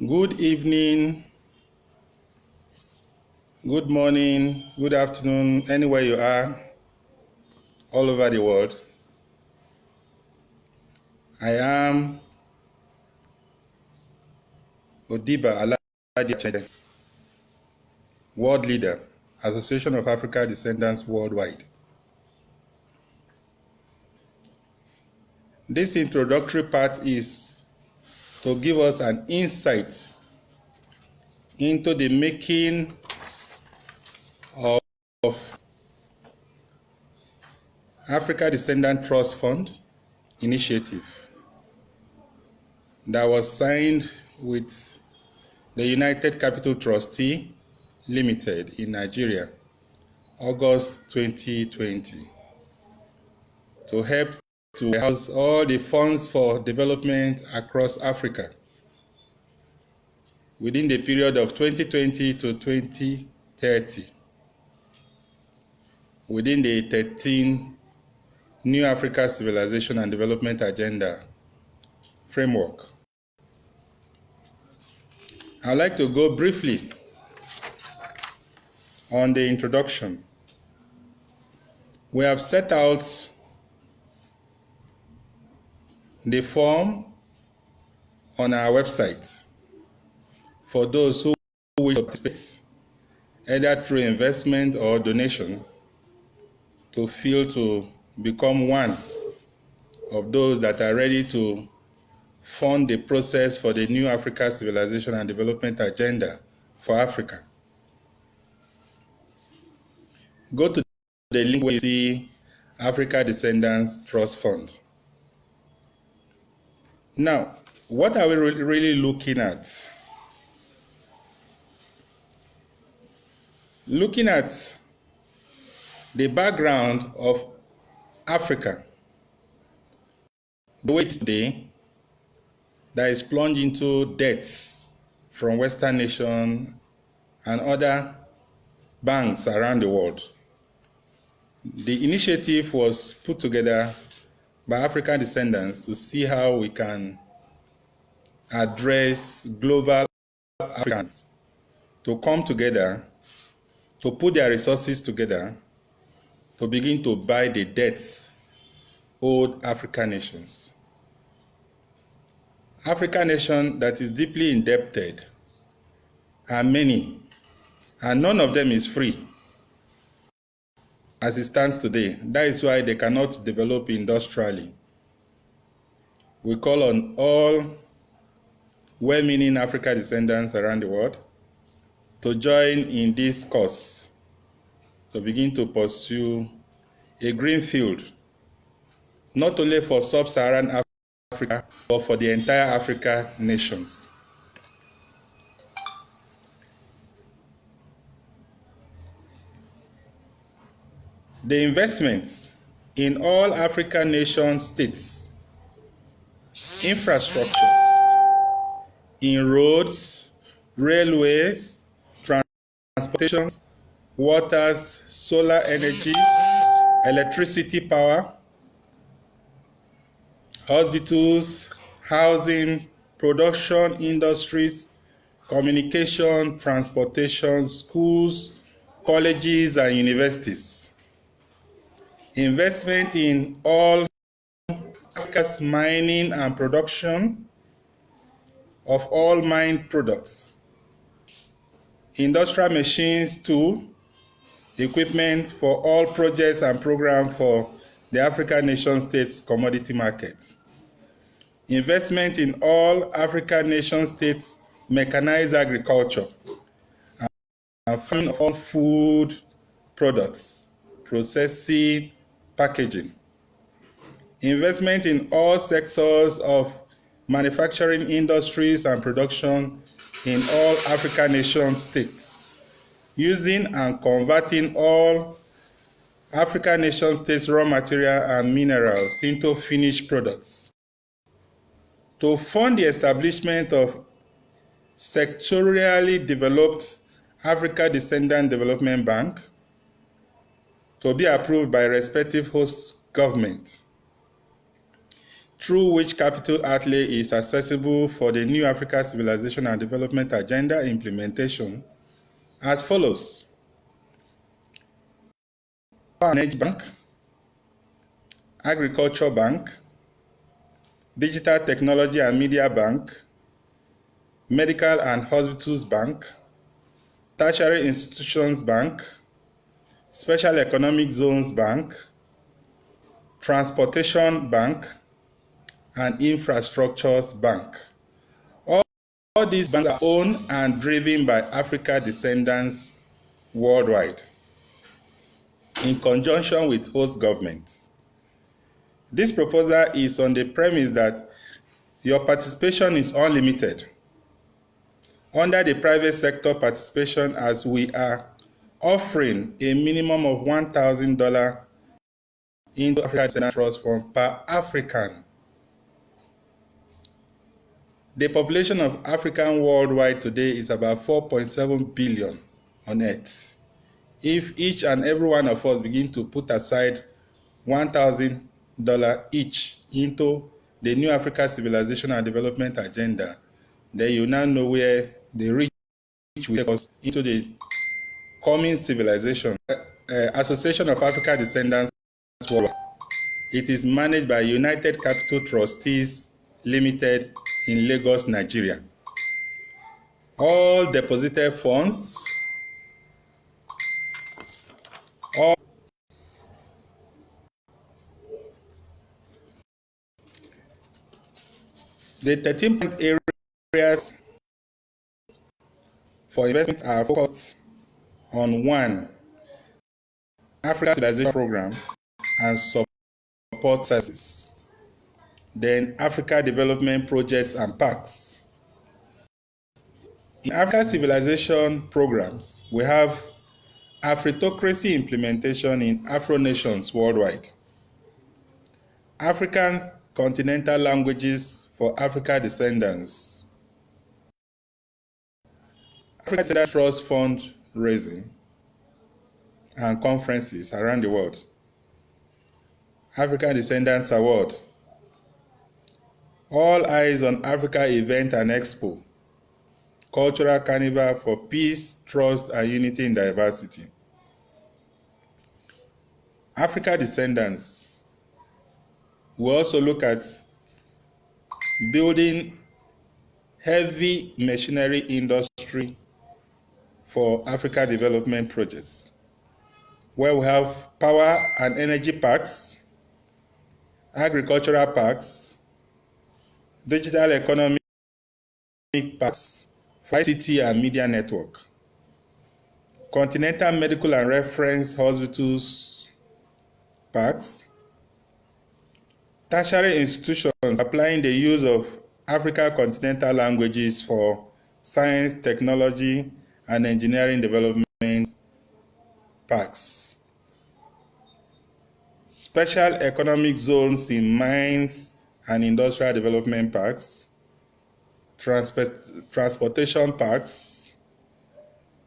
Good evening, good morning, good afternoon, anywhere you are, all over the world. I am Odiba Aladi, World Leader, Association of African Descendants Worldwide. This introductory part is to give us an insight into the making of Africa Descendant Trust Fund initiative that was signed with the United Capital Trustee Limited in Nigeria, August 2020, to help to house all the funds for development across Africa within the period of 2020 to 2030, within the 13 New Africa Civilization and Development Agenda framework. I'd like to go briefly on the introduction. We have set out the form on our website for those who wish to participate, either through investment or donation, to feel to become one of those that are ready to fund the process for the New Africa Civilization and Development Agenda for Africa. Go to the link where you see Africa Descendants Trust Fund. Now, what are we really looking at? Looking at the background of Africa, the way today that is plunged into debts from Western nations and other banks around the world. The initiative was put together by African descendants to see how we can address global Africans to come together, to put their resources together, to begin to buy the debts owed African nations. African nation that is deeply indebted are many, and none of them is free as it stands today. That is why they cannot develop industrially. We call on all well-meaning African descendants around the world to join in this cause, to begin to pursue a green field, not only for sub-Saharan Africa, but for the entire African nations. The investments in all African nation states, infrastructures, in roads, railways, transportation, waters, solar energy, electricity power, hospitals, housing, production industries, communication, transportation, schools, colleges, and universities. Investment in all Africa's mining and production of all mined products, industrial machines, tools, equipment for all projects and programs for the African nation states commodity market. Investment in all African nation states mechanized agriculture and farming of all food products, processing, packaging. Investment in all sectors of manufacturing industries and production in all African nation states, using and converting all African nation states raw material and minerals into finished products. To fund the establishment of sectorially developed Africa Descendant Development Bank, to be approved by respective host government. through which capital outlay is accessible for the new Africa Civilization and Development Agenda implementation as follows. Energy Bank, Agriculture Bank, Digital Technology and Media Bank, Medical and Hospitals Bank, Tertiary Institutions Bank, Special Economic Zones Bank, Transportation Bank, and Infrastructures Bank. All these banks are owned and driven by Africa descendants worldwide in conjunction with host governments. This proposal is on the premise that your participation is unlimited under the private sector participation, as we are offering a minimum of $1,000 into Africa Descendants Trust Fund per African. The population of African worldwide today is about 4.7 billion on Earth. If each and every one of us begin to put aside $1,000 each into the new Africa Civilization and Development Agenda, then you now know where the reach will take us into the coming civilization. Association of Africa Descendants Worldwide. It is managed by United Capital Trustees Limited in Lagos, Nigeria. All deposited funds, the 13-point areas for investments are focused on 1. Africa Civilization Program and support services. Then Africa Development Projects and Parks. In Africa Civilization Programs, we have Afritocracy implementation in Afro nations worldwide. African continental languages for Africa descendants. Africa Descendants Trust Fund raising and conferences around the world. African Descendants Award. All Eyes on Africa event and expo. Cultural Carnival for Peace, Trust, and Unity in Diversity. Africa Descendants. We also look at building heavy machinery industry for Africa development projects, where we have power and energy parks, agricultural parks, digital economic parks, ICT and media network, continental medical and reference hospitals parks, tertiary institutions applying the use of African continental languages for science, technology, and engineering development parks, special economic zones in mines and industrial development parks, transportation parks,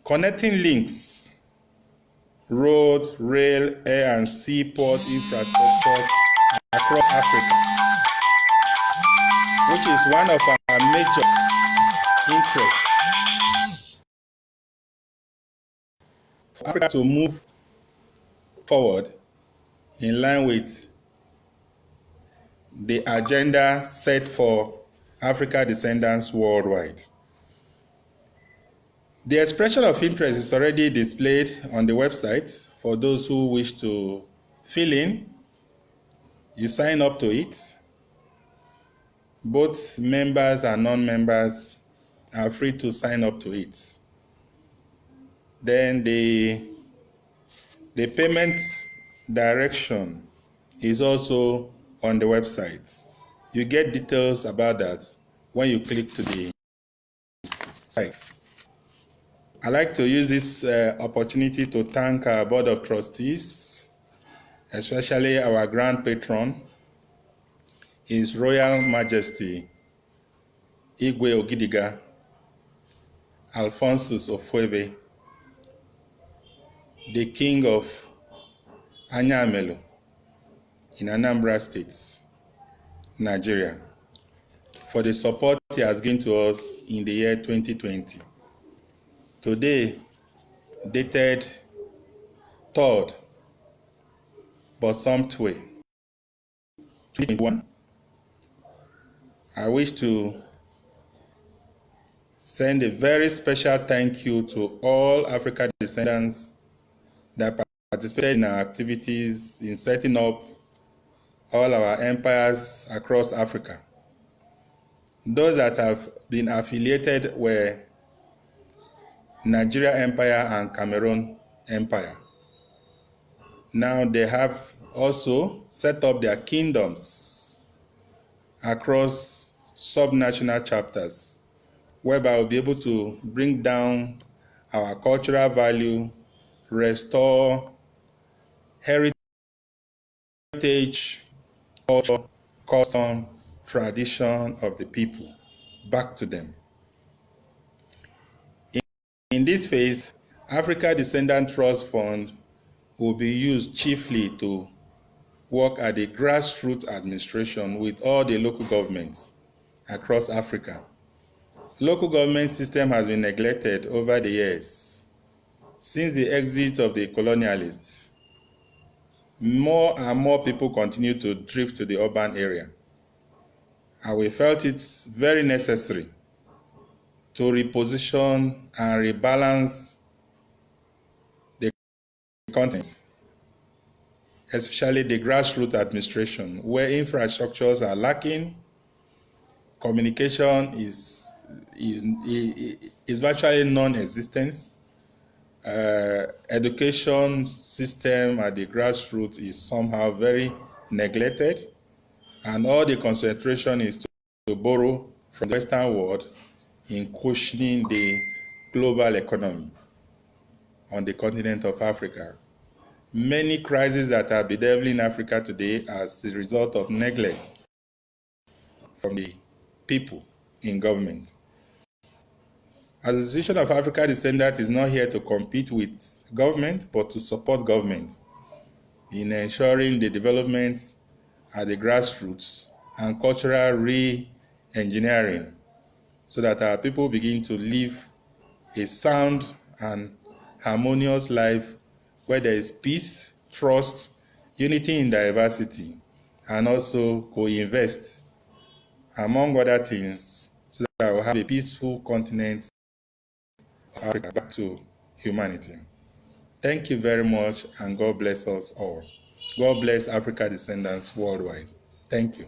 connecting links, road, rail, air, and seaport infrastructure across Africa, which is one of our major interests for Africa to move forward in line with the agenda set for Africa descendants worldwide. The expression of interest is already displayed on the website for those who wish to fill in. You sign up to it. Both members and non-members are free to sign up to it. Then the payment direction is also on the website. You get details about that when you click to the site. I'd like to use this opportunity to thank our Board of Trustees, especially our Grand Patron, His Royal Majesty Igwe Ogidiga Alphonsus Ofuebe, the King of Anyamelo in Anambra State, Nigeria, for the support he has given to us in the year 2020. Today, dated 3rd Bosomtwe 2021, I wish to send a very special thank you to all African descendants that participated in our activities in setting up all our empires across Africa. Those that have been affiliated were Nigeria Empire and Cameroon Empire. Now they have also set up their kingdoms across subnational chapters, whereby we'll be able to bring down our cultural value, restore heritage, culture, custom, tradition of the people back to them. In this phase, Africa Descendant Trust Fund will be used chiefly to work at the grassroots administration with all the local governments across Africa. Local government system has been neglected over the years. Since the exit of the colonialists, more and more people continue to drift to the urban area. And we felt it's very necessary to reposition and rebalance the content, especially the grassroots administration, where infrastructures are lacking, communication is virtually non-existent. Education system at the grassroots is somehow very neglected, and all the concentration is to borrow from the Western world in cushioning the global economy on the continent of Africa. Many crises that are bedeviling Africa today as a result of neglect from the people in government. Association of Africa Descendants is not here to compete with government, but to support government in ensuring the development at the grassroots and cultural re-engineering so that our people begin to live a sound and harmonious life where there is peace, trust, unity in diversity, and also co-invest, among other things, so that we'll have a peaceful continent of Africa back to humanity. Thank you very much, and God bless us all. God bless Africa Descendants worldwide. Thank you.